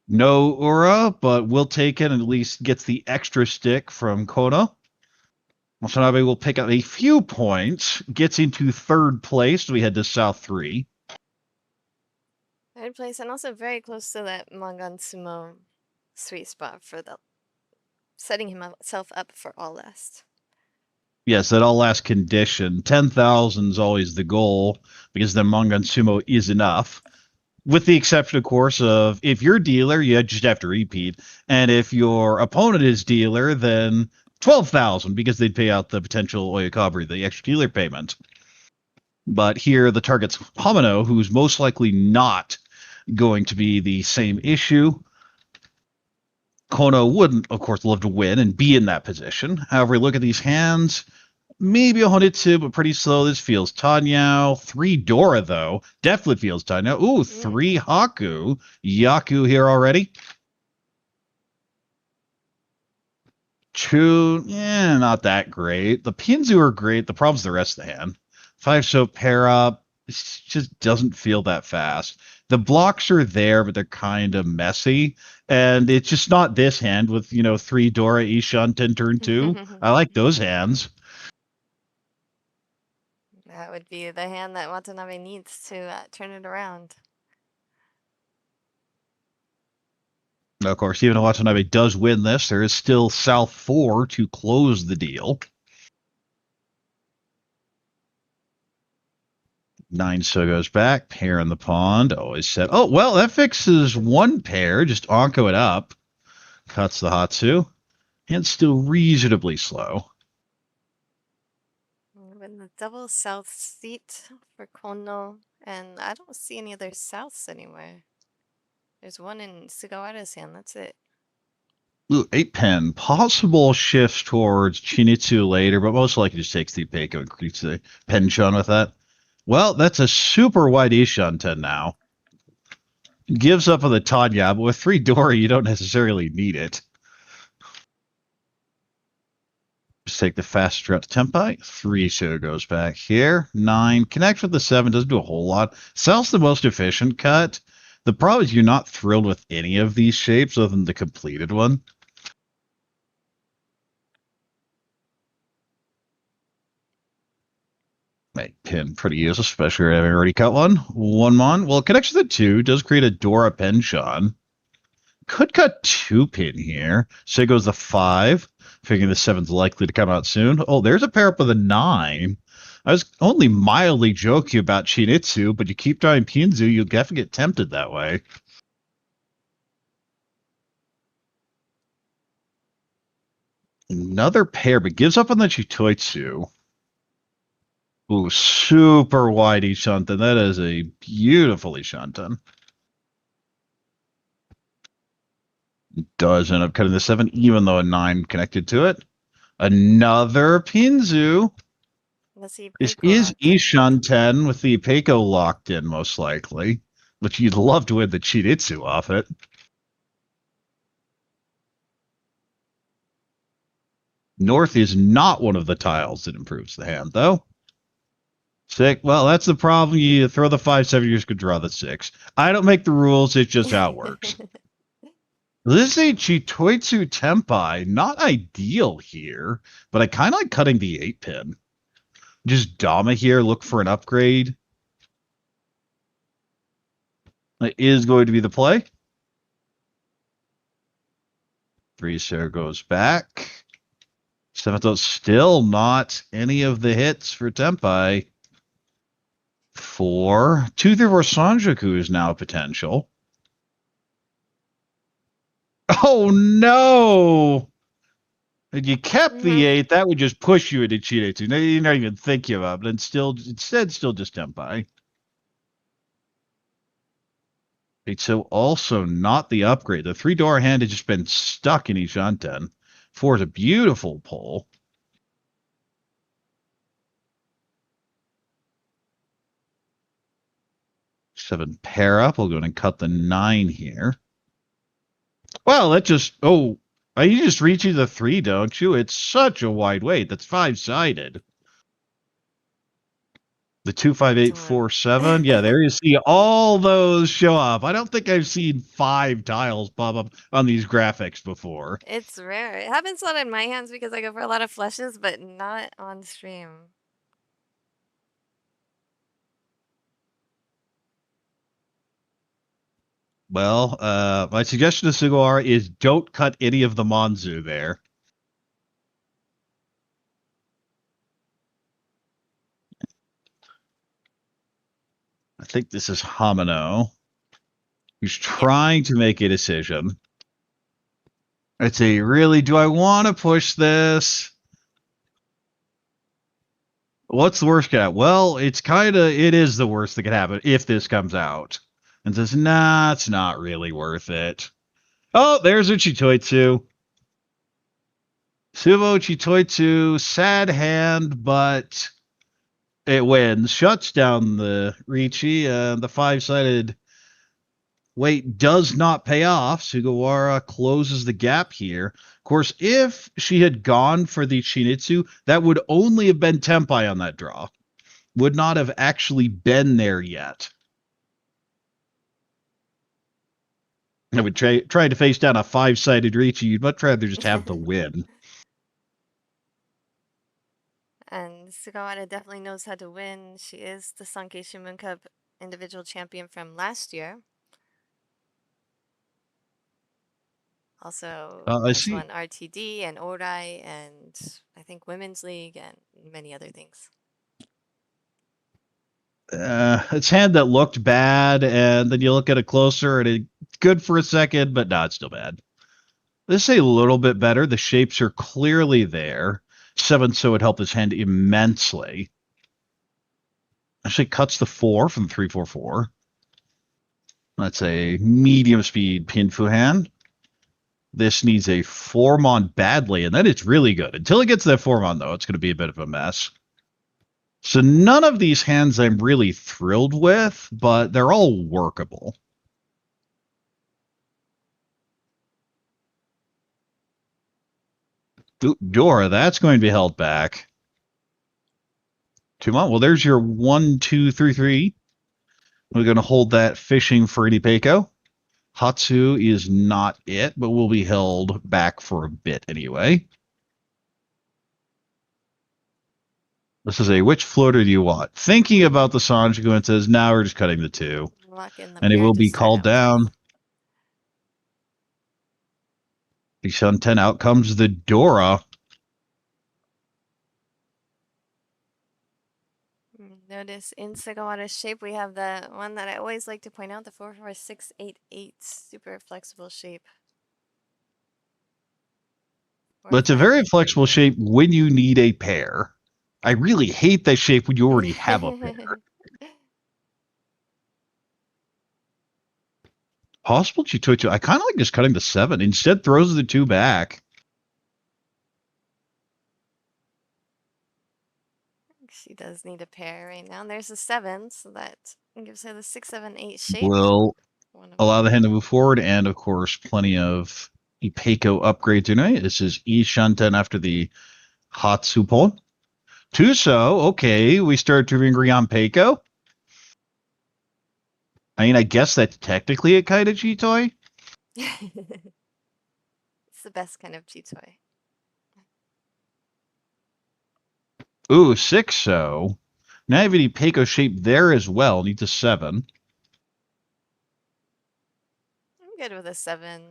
No Ura, but we'll take it and at least gets the extra stick from Konno. Watanabe will pick up a few points. Gets into 3rd place. We head to South 3. 3rd place, and also very close to that Mangan Sumo sweet spot for the setting himself up for all last. Yes, that all last condition. 10,000 is always the goal because the Mangan Sumo is enough. With the exception, of course, of if you're dealer, you just have to repeat. And if your opponent is dealer, then 12,000 because they'd pay out the potential Oyakabri, the extra dealer payment. But here the target's Hamano, who's most likely not going to be the same issue. Konno wouldn't, of course, love to win and be in that position. However, look at these hands. Maybe a Honitsu, but pretty slow. This feels Tanyao. 3 Dora, though. Definitely feels Tanyao. Ooh, 3 Haku. Yaku here already. 2, not that great. The Pinzu are great. The problem's the rest of the hand. 5 so pair up. It just doesn't feel that fast. The blocks are there, but they're kind of messy. And it's just not this hand with, 3 Dora, Ishanten, turn 2. I like those hands. That would be the hand that Watanabe needs to turn it around. Of course, even if Watanabe does win this, there is still South 4 to close the deal. 9 so goes back. Pair in the pond. Always set. Oh, well, that fixes 1 pair. Just Anko it up. Cuts the Hatsu. And still reasonably slow. With the double south seat for Konno, and I don't see any other souths anywhere. There's 1 in Sugawara's hand, that's it. Ooh, 8-pen. Possible shifts towards Chinitsu later, but most likely just takes the Peiko and creates the Penchon with that. Well, that's a super wide Ishanten now. Gives up on the Tanya, but with 3 Dora, you don't necessarily need it. Just take the fast route to Tempai. 3 so goes back here. 9 connects with the 7, doesn't do a whole lot. South's the most efficient cut. The problem is you're not thrilled with any of these shapes other than the completed one. Make pin pretty useless, especially having already cut one. 1 mon. Well, connection to 2 does create a Dora Penchon. Could cut 2 pin here. So it goes the 5. Figuring the 7's likely to come out soon. Oh, there's a pair up with a 9. I was only mildly joking about Chinitsu, but you keep trying Pinzu, you'll definitely get tempted that way. Another pair, but gives up on the Chitoitsu. Ooh, super wide Ishanten. That is a beautiful Ishanten. Does end up cutting the 7, even though a 9 connected to it. Another Pinzu. Let's see, This Peiko is locked in. Ishanten with the Peiko locked in, most likely. But you'd love to win the Chiditsu off it. North is not one of the tiles that improves the hand, though. 6. Well, that's the problem. You throw the 5/7, you just could draw the 6. I don't make the rules. It's just how it works. This is a Chitoitsu Tempai. Not ideal here, but I kind of like cutting the 8-pin. Just Dama here, look for an upgrade. It is going to be the play. 3 Sarah goes back. 7th still not any of the hits for Tempai. 4. 2 3 4 Sanjaku is now potential. Oh no! If you kept the 8, that would just push you into Chidetsu. No, you're not even thinking about it. And instead, still just Tempai. 8, so also not the upgrade. The 3 door hand has just been stuck in Ishanten. 4 is a beautiful pull. 7 pair up. We'll go and cut the 9 here. Well, that just you just reach the 3, don't you? It's such a wide weight. That's 5-sided. The 2 5 8 4 7. Yeah, there you see all those show up. I don't think I've seen 5 tiles pop up on these graphics before. It's rare. It happens a lot in my hands because I go for a lot of flushes, but not on stream. Well, my suggestion to Sugawara is don't cut any of the Monzu there. I think this is Hamano, who's trying to make a decision. I'd say, really, do I want to push this? What's the worst could happen? Well, it is the worst that could happen if this comes out. And says, nah, it's not really worth it. Oh, there's a Chitoitsu. Sumo Chitoitsu, sad hand, but it wins. Shuts down the Ricci. The 5-sided weight does not pay off. Sugawara closes the gap here. Of course, if she had gone for the Shinitsu, that would only have been Tempai on that draw. Would not have actually been there yet. I would try to face down a 5-sided Ricci. You'd much rather just have the win. And Sugawara definitely knows how to win. She is the Sankei Shimbun Cup individual champion from last year. Also, has won RTD and Orai and I think Women's League and many other things. It's hand that looked bad, and then you look at it closer, and it's good for a second, but no, it's still bad. This is a little bit better. The shapes are clearly there. 7, so it helped his hand immensely. Actually cuts the 4 from 3 4 4. That's a medium speed Pinfu hand. This needs a Formon badly, and then it's really good. Until it gets that Formon, though, it's going to be a bit of a mess. So none of these hands I'm really thrilled with, but they're all workable. Dora, that's going to be held back. 2 months. Well, there's your 1 2 3 3. We're going to hold that fishing for Peiko. Hatsu is not it, but will be held back for a bit anyway. This is a which floater do you want? Thinking about the Sanjiku and says, now we're just cutting the 2. And it will be called down. Ishanten, out comes the Dora. Notice in Sugawara's shape, we have the one that I always like to point out, the 44688 super flexible shape. But it's a very flexible shape when you need a pair. I really hate that shape when you already have a pair. Possible Chitoi 2. I kind of like just cutting the 7. Instead, throws the 2 back. She does need a pair right now. And there's a 7, so that gives her the 6, 7, 8 shape. Will One of allow the them. hand to move forward, and of course, plenty of Ipeiko upgrades tonight. This is Ishanten after the Hatsupon. Tuso, okay, we start to agree on Peiko. I mean, I guess that's technically a kind of Chitoi. It's the best kind of G-toy. Ooh, 6 so. Now you have any Peiko shape there as well. Need the 7. I'm good with a 7.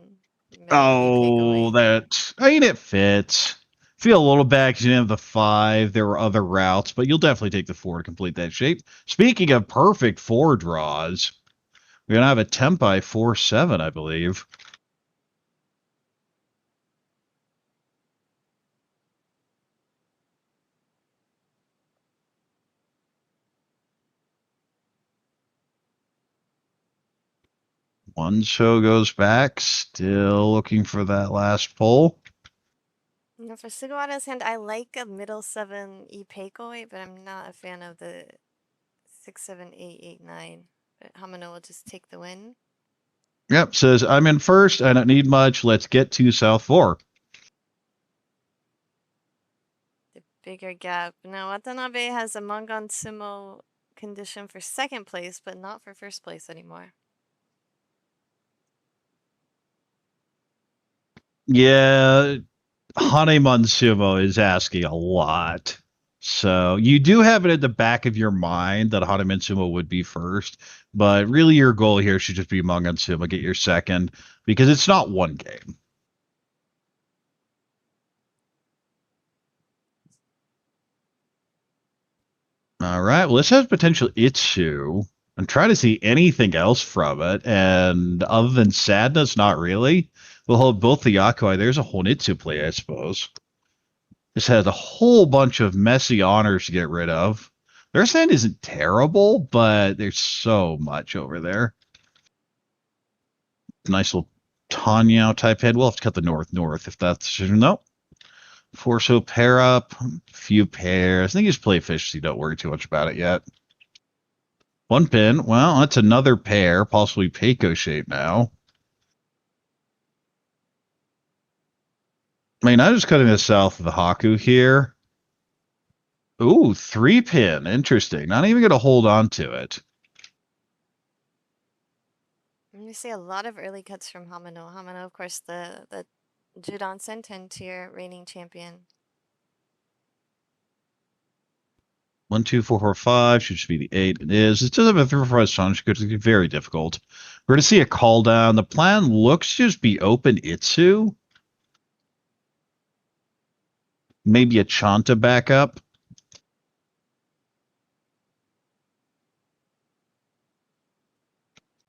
Middle Oh, that. I mean, it fits. Feel a little bad because you didn't have the 5. There were other routes, but you'll definitely take the 4 to complete that shape. Speaking of perfect 4 draws, we're going to have a Tempai 4-7, I believe. One show goes back, still looking for that last pull. Now for Sugawara's hand, I like a middle 7 Ipeiko, but I'm not a fan of the 6, 7, 8, 8, 9. But Hamano will just take the win. Yep, says, I'm in first. I don't need much. Let's get to South 4. The bigger gap. Now Watanabe has a Mangan Sumo condition for second place, but not for first place anymore. Yeah, Hanemon Sumo is asking a lot. So you do have it at the back of your mind that Hanemon Sumo would be first, but really your goal here should just be Mangan Sumo, get your second, because it's not one game. All right, well, this has potential Itsu. I'm trying to see anything else from it, and other than sadness, not really. We'll hold both the Yakuai. There's a Honitsu play, I suppose. This has a whole bunch of messy honors to get rid of. Their sand isn't terrible, but there's so much over there. Nice little Tanyao type head. We'll have to cut the north if that's no. Forso pair up, few pairs. I think you just play fish, so you don't worry too much about it yet. One pin. Well, that's another pair, possibly Peiko shape now. I mean, I'm just cutting this south of the Haku here. Ooh, 3-pin. Interesting. Not even going to hold on to it. You see a lot of early cuts from Hamano. Hamano, of course, the Judan Senten tier reigning champion. 1, 2, 4, 4, 5 should just be the 8. It is. It does have a 3, 4, 5 challenge. It's going to be very difficult. We're going to see a call down. The plan looks to just be open Itsu. Maybe a Chanta backup.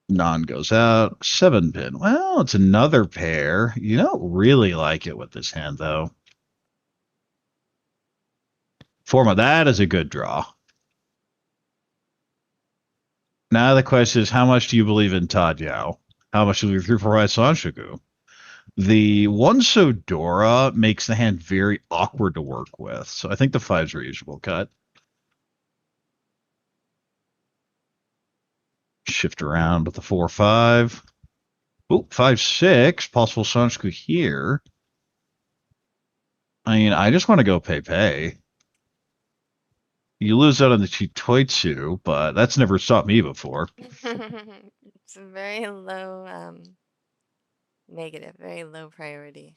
Non goes out. 7-pin. Well, it's another pair. You don't really like it with this hand, though. Forma, that is a good draw. Now the question is, how much do you believe in Tadao? How much do you believe 3, 4, 5 Sanshoku? The one Sodora makes the hand very awkward to work with, so I think the 5's a reasonable cut. Shift around with the 4, 5. Oh, 5, 6. Possible Sanshoku here. I mean, I just want to go pay. You lose out on the Chitoitsu, but that's never stopped me before. It's a very low negative, very low priority.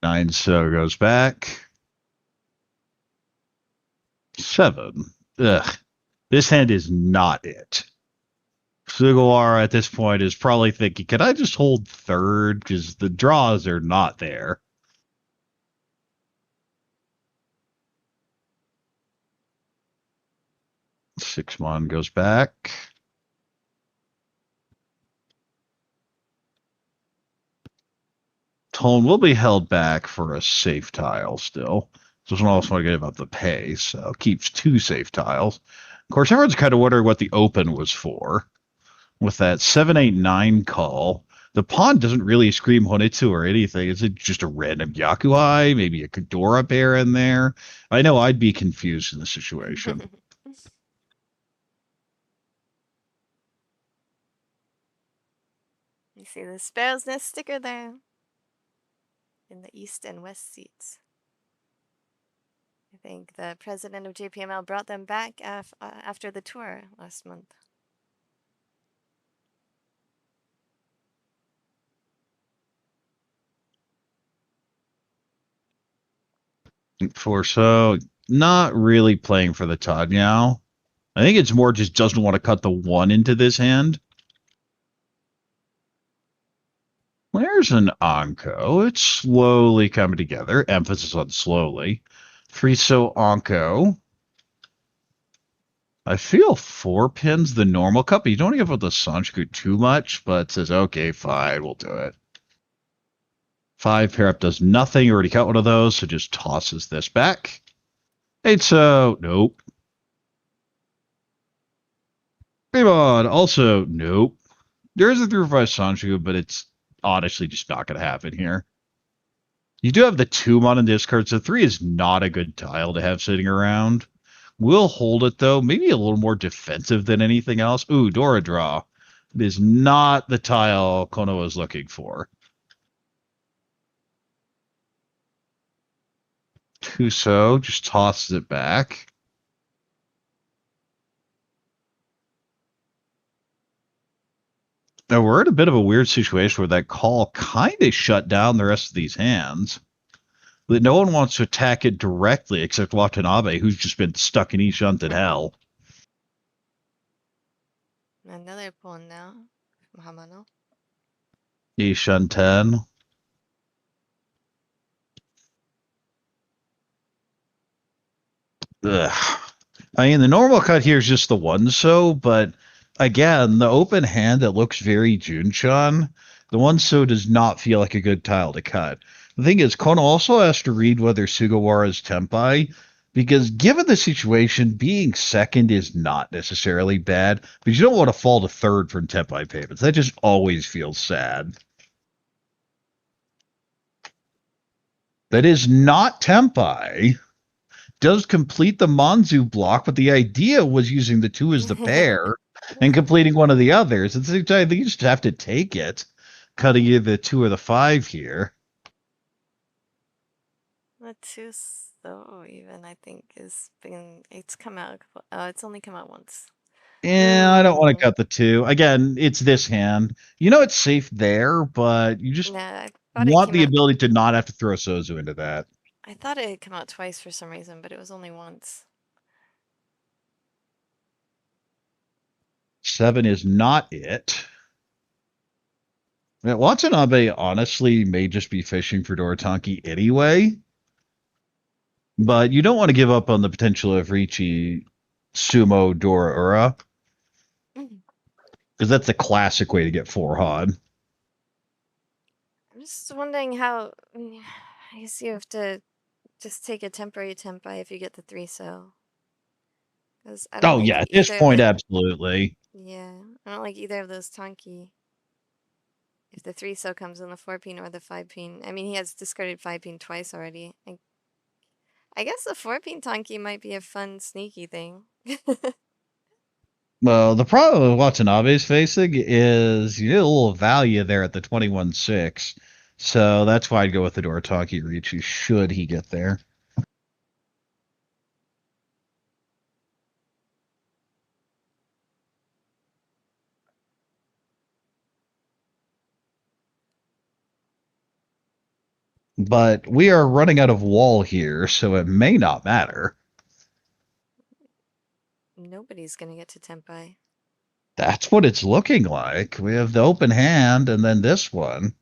9 so goes back. 7. Ugh. This hand is not it. Sugawara at this point is probably thinking, can I just hold third? Because the draws are not there. Six mon goes back. Tone will be held back for a safe tile still. Doesn't also want to give up the pay, so keeps 2 safe tiles. Of course, everyone's kind of wondering what the open was for. With that 7-8-9 call, the pawn doesn't really scream Honitsu or anything. Is it just a random Yakuai? Maybe a Kadora pair in there? I know I'd be confused in the situation. You see the Sparrow's Nest sticker there in the east and west seats. I think the president of JPML brought them back after the tour last month. For so, not really playing for the Todd now. I think it's more just doesn't want to cut the one into this hand. There's an Anko. It's slowly coming together. Emphasis on slowly. Three so Anko. I feel 4 pins the normal cut, but you don't want to give up the Sanchiku too much, but it says, okay, fine, we'll do it. 5 pair up does nothing. You already cut one of those, so just tosses this back. 8 so, nope. Rebound, also, nope. There is a 3 or 5 Sanchiku, but it's honestly just not going to happen here. You do have the 2 mana discard, so 3 is not a good tile to have sitting around. We'll hold it, though. Maybe a little more defensive than anything else. Ooh, Dora draw. It is not the tile Konno was looking for. 2 so, just tosses it back. Now, we're in a bit of a weird situation where that call kind of shut down the rest of these hands. That no one wants to attack it directly except Watanabe, who's just been stuck in Ishunt in hell. Another pawn now from Hamano. Ishunt 10. Ugh. I mean, the normal cut here is just the 1 so, but again, the open hand that looks very Junchan, the 1 so does not feel like a good tile to cut. The thing is, Konno also has to read whether Sugawara's Tempai, because given the situation, being second is not necessarily bad, but you don't want to fall to third from Tempai payments. That just always feels sad. That is not Tempai. Does complete the Manzu block, but the idea was using the 2 as the pair and completing one of the others. At the same time, I think you just have to take it, cutting either the 2 or the 5 here. The 2 so even I think it's come out. Oh, it's only come out once. Yeah, I don't want to cut the 2. Again, it's this hand. You know it's safe there, but you just I thought want the ability to not have to throw Sozu into that. I thought it had come out twice for some reason, but it was only once. 7 is not it. Watanabe honestly may just be fishing for Dorotanki anyway. But you don't want to give up on the potential of Ricci Sumo Dora Ura. Because that's the classic way to get 4 Han. I'm just wondering how. I guess you have to just take a temporary tempai if you get the 3 so. Because I don't Oh, like yeah, at this point, absolutely. Yeah, I don't like either of those Tonki. If the 3 so comes in the 4 pin or the 5 pin. I mean, he has discarded 5 pin twice already. I guess the 4 pin Tonki might be a fun, sneaky thing. Well, the problem with Watanabe's facing is you get a little value there at the 21-6. So that's why I'd go with the Dorataki Ricci should he get there. But we are running out of wall here, so it may not matter. Nobody's gonna get to Tempai. That's what it's looking like. We have the open hand and then this one.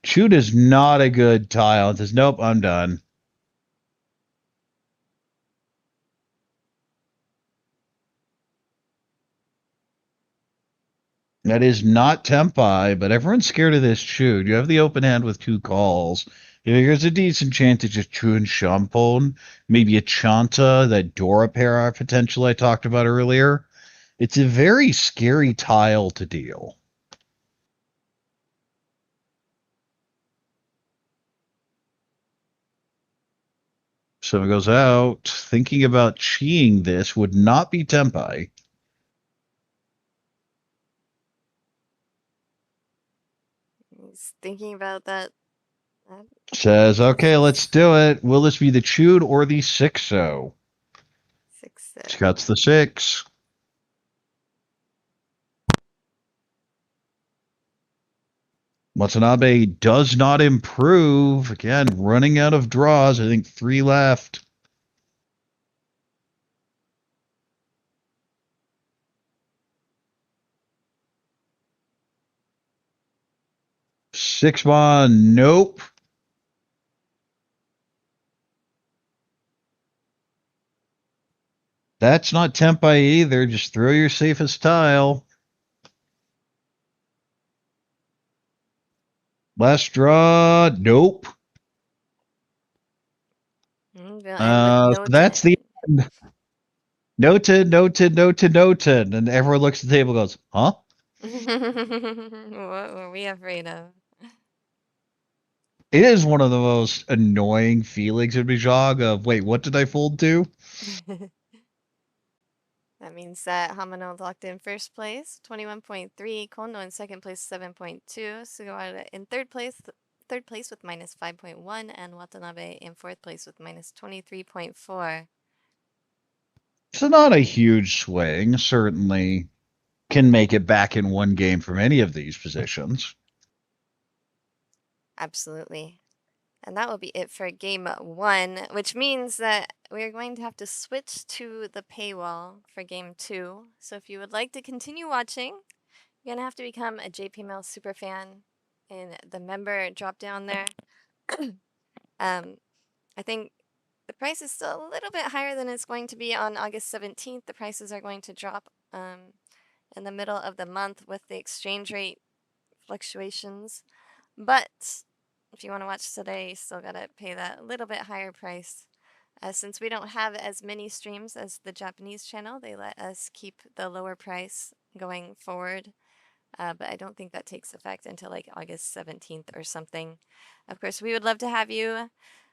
Shoot is not a good tile. It says, nope, I'm done. That is not Tempai, but everyone's scared of this shoot. You have the open hand with 2 calls. Yeah, here's a decent chance it's just Chun Shampon, maybe a Chanta, that Dora pair potential I talked about earlier. It's a very scary tile to deal. So it goes out. Thinking about cheeing this would not be Tempai. He's thinking about that. Says, okay, let's Six, do it. Will this be the chewed or the six-o? six, Scott's the six. Watanabe does not improve. Again, running out of draws. I think three left. Six one. Nope. That's not Tempai either. Just throw your safest tile. Last draw. Nope. We'll end with So that's the noted. end. Noted, noted, noted, noted. And everyone looks at the table and goes, huh? What were we afraid of? It is one of the most annoying feelings in Mahjong of, wait, what did I fold to? That means that Hamano locked in first place, 21.3. Konno in second place, 7.2. Sugawara in third place with minus 5.1, and Watanabe in fourth place with minus 23.4. It's not a huge swing. Certainly can make it back in one game from any of these positions. Absolutely. And that will be it for game one, which means that we're going to have to switch to the paywall for game two. So if you would like to continue watching, you're going to have to become a JPML superfan in the member drop down there. I think the price is still a little bit higher than it's going to be on August 17th. The prices are going to drop in the middle of the month with the exchange rate fluctuations. But if you want to watch today, you still got to pay that little bit higher price. Since we don't have as many streams as the Japanese channel, they let us keep the lower price going forward. But I don't think that takes effect until like August 17th or something. Of course, we would love to have you.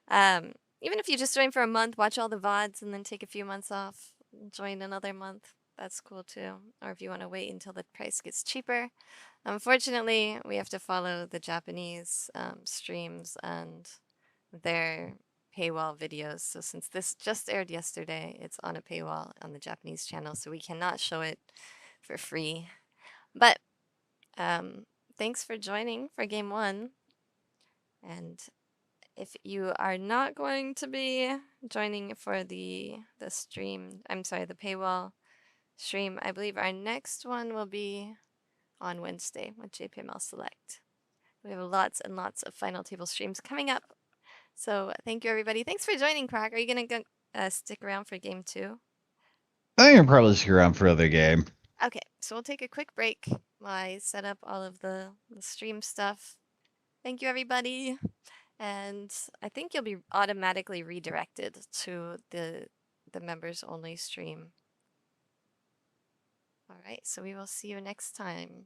Even if you just join for a month, watch all the VODs, and then take a few months off, join another month. That's cool too. Or if you want to wait until the price gets cheaper. Unfortunately, we have to follow the Japanese streams and their paywall videos. So since this just aired yesterday, it's on a paywall on the Japanese channel, so we cannot show it for free. But thanks for joining for game one. And if you are not going to be joining for the stream, I'm sorry, the paywall stream, I believe our next one will be on Wednesday with JPML Select. We have lots and lots of final table streams coming up. So thank you, everybody. Thanks for joining, Crack. Are you going to stick around for game two? I think I'll probably stick around for another game. Okay, so we'll take a quick break while I set up all of the stream stuff. Thank you, everybody. And I think you'll be automatically redirected to the members only stream. All right, so we will see you next time.